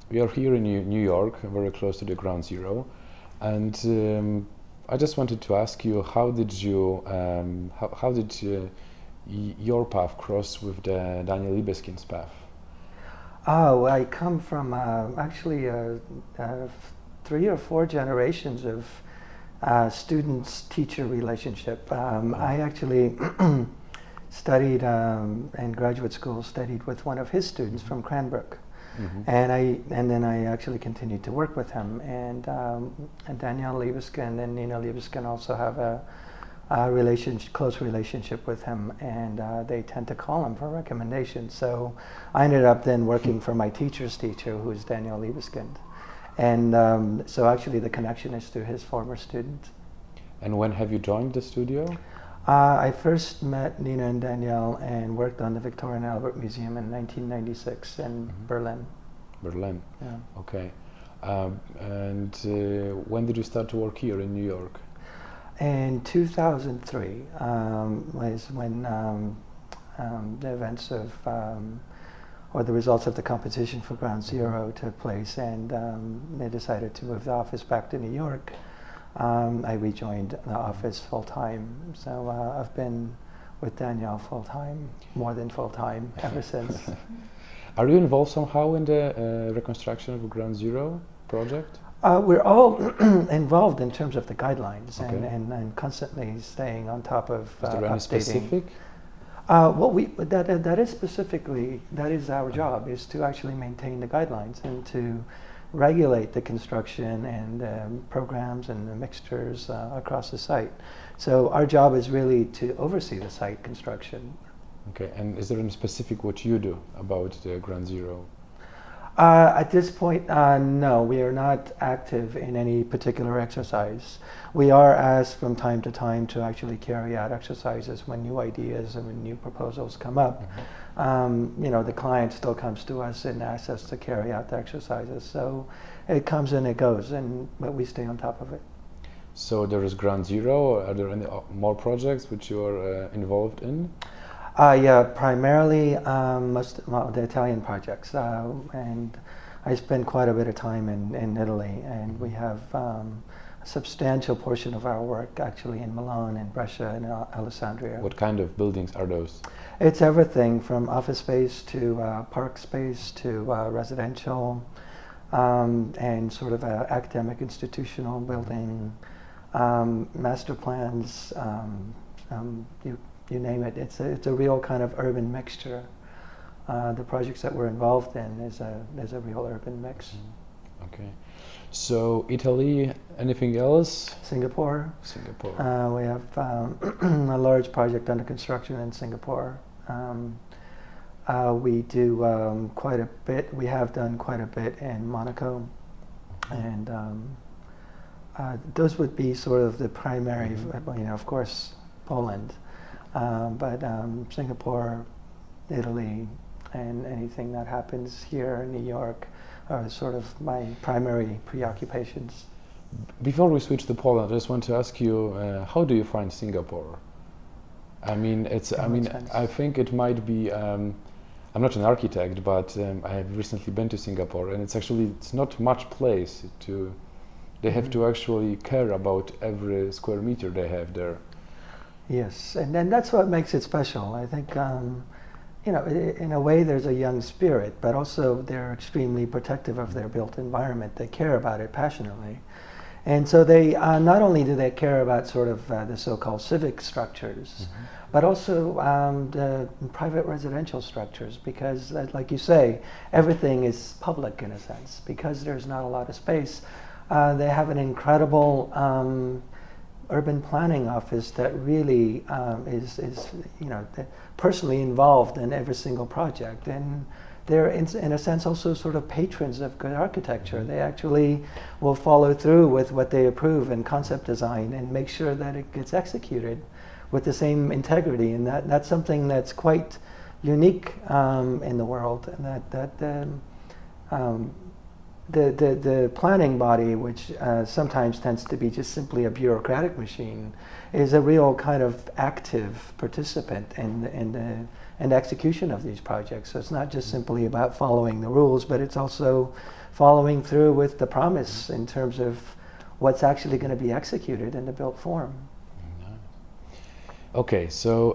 we are here in New York, very close to the Ground Zero, and I just wanted to ask you, how did your path cross with the Daniel Libeskind's path? Oh, I come from actually 3 or 4 generations of students-teacher relationship. I actually studied in graduate school, studied with one of his students from Cranbrook. Mm-hmm. And then I actually continued to work with him. And Danielle Libeskind and Nina Libeskind also have a close relationship with him, and they tend to call him for recommendations. So I ended up then working for my teacher's teacher, who is Danielle Libeskind. And so actually the connection is through his former student. And when have you joined the studio? I first met Nina and Danielle and worked on the Victoria and Albert Museum in 1996 in Berlin. Berlin. Yeah. Okay. And when did you start to work here in New York? In 2003 was when the events of, or the results of the competition for Ground Zero took place, and they decided to move the office back to New York. I rejoined the office full-time, so I've been with Danielle full-time, more than full-time, ever since. Are you involved somehow in the reconstruction of Ground Zero project? We're all involved in terms of the guidelines, Okay. and constantly staying on top of Is there any updating. specific? Well, that is specifically, that is our job, is to actually maintain the guidelines and to regulate the construction and programs and the mixtures across the site. So our job is really to oversee the site construction. Okay, and is there any specific what you do about the Ground Zero? At this point, no, we are not active in any particular exercise. We are asked from time to time to actually carry out exercises when new ideas and when new proposals come up. Mm-hmm. You know, the client still comes to us and asks us to carry out the exercises. So it comes and it goes, but we stay on top of it. So there is Ground Zero. Are there any more projects which you are involved in? Yeah, primarily the Italian projects, and I spend quite a bit of time in Italy, and we have a substantial portion of our work actually in Milan and Brescia and Alessandria. What kind of buildings are those? It's everything from office space to park space to residential, and sort of an academic institutional building, master plans, you name it. It's a real kind of urban mixture. The projects that we're involved in is a real urban mix. Okay. So Italy, anything else? Singapore. Singapore. We have a large project under construction in Singapore. We do quite a bit. We have done quite a bit in Monaco, and those would be sort of the primary. You know, of course, Poland. But Singapore, Italy, and anything that happens here in New York are sort of my primary preoccupations. Before we switch to Poland, I just want to ask you, how do you find Singapore? I mean, I think it might be. I'm not an architect, but I have recently been to Singapore, and it's not much place to. They have to actually care about every square meter they have there. Yes, and that's what makes it special. I think, you know, in a way there's a young spirit, but also they're extremely protective of their built environment. They care about it passionately. And so they, not only do they care about sort of the so-called civic structures, but also the private residential structures, because like you say, everything is public in a sense. Because there's not a lot of space, they have an incredible urban planning office that really is you know, personally involved in every single project, and they're in a sense also sort of patrons of good architecture. They actually will follow through with what they approve in concept design and make sure that it gets executed with the same integrity, and that's something that's quite unique in the world, and that the planning body, which sometimes tends to be just simply a bureaucratic machine, is a real kind of active participant in the execution of these projects. So it's not just simply about following the rules, but it's also following through with the promise in terms of what's actually going to be executed in the built form. Okay, so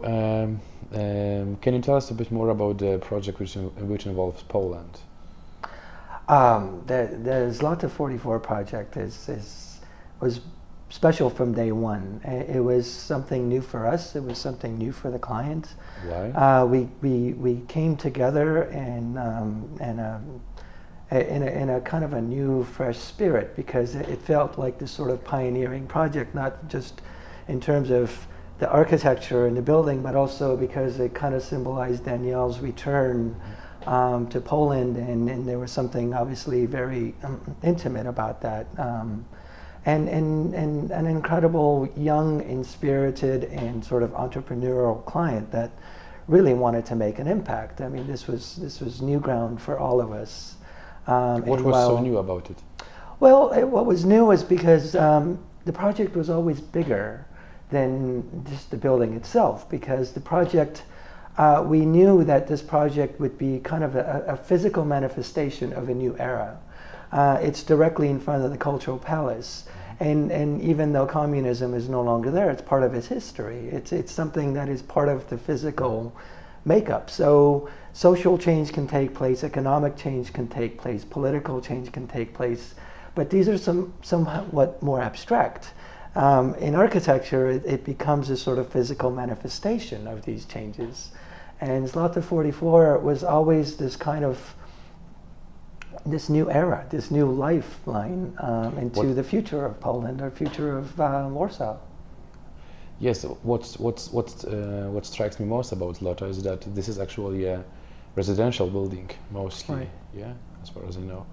can you tell us a bit more about the project which involves Poland? The Zlata 44 project was special from day one. It was something new for us. It was something new for the client. Why? We came together in a kind of a new, fresh spirit, because it felt like this sort of pioneering project, not just in terms of the architecture and the building, but also because it kind of symbolized Danielle's return to Poland, and there was something obviously very intimate about that. And an incredible, young, inspirited, and sort of entrepreneurial client that really wanted to make an impact. I mean, this was new ground for all of us. What was so new about it? Well, what was new was because the project was always bigger than just the building itself, because the project, we knew that this project would be kind of a physical manifestation of a new era. It's directly in front of the Cultural Palace, and even though communism is no longer there, it's part of its history. It's something that is part of the physical makeup. So social change can take place, economic change can take place, political change can take place, but these are somewhat more abstract. In architecture, it becomes a sort of physical manifestation of these changes. And Zlata 44 was always this kind of, this new era, this new lifeline into the future of Poland, or future of Warsaw. Yes, what strikes me most about Zlata is that this is actually a residential building, mostly, right. Yeah, as far as I know.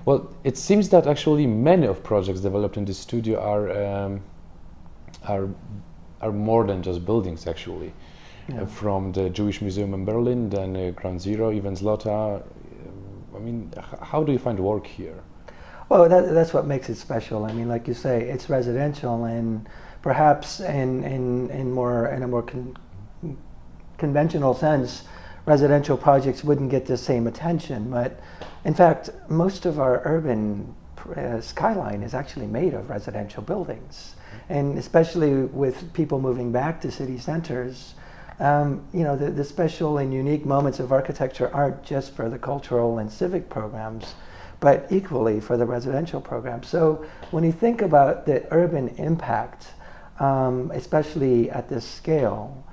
Well, it seems that actually many of projects developed in this studio are more than just buildings, actually. Yeah. From the Jewish Museum in Berlin, then Ground Zero, even Zlata. I mean, how do you find work here? Well, that's what makes it special. I mean, like you say, it's residential, and perhaps in a more conventional sense, residential projects wouldn't get the same attention. But in fact, most of our urban skyline is actually made of residential buildings, and especially with people moving back to city centers. You know, the special and unique moments of architecture aren't just for the cultural and civic programs, but equally for the residential programs. So when you think about the urban impact, especially at this scale,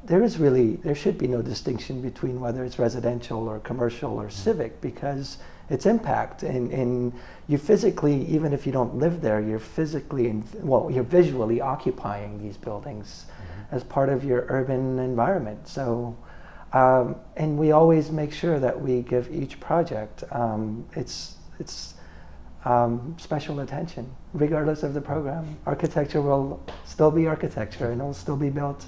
there should be no distinction between whether it's residential or commercial or civic, because its impact, and you physically, even if you don't live there, you're physically, you're visually occupying these buildings as part of your urban environment. So, and we always make sure that we give each project its special attention, regardless of the program. Architecture will still be architecture, and it will still be built,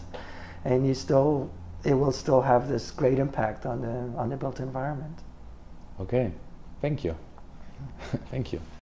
and it will still have this great impact on the built environment. Okay, thank you. Thank you.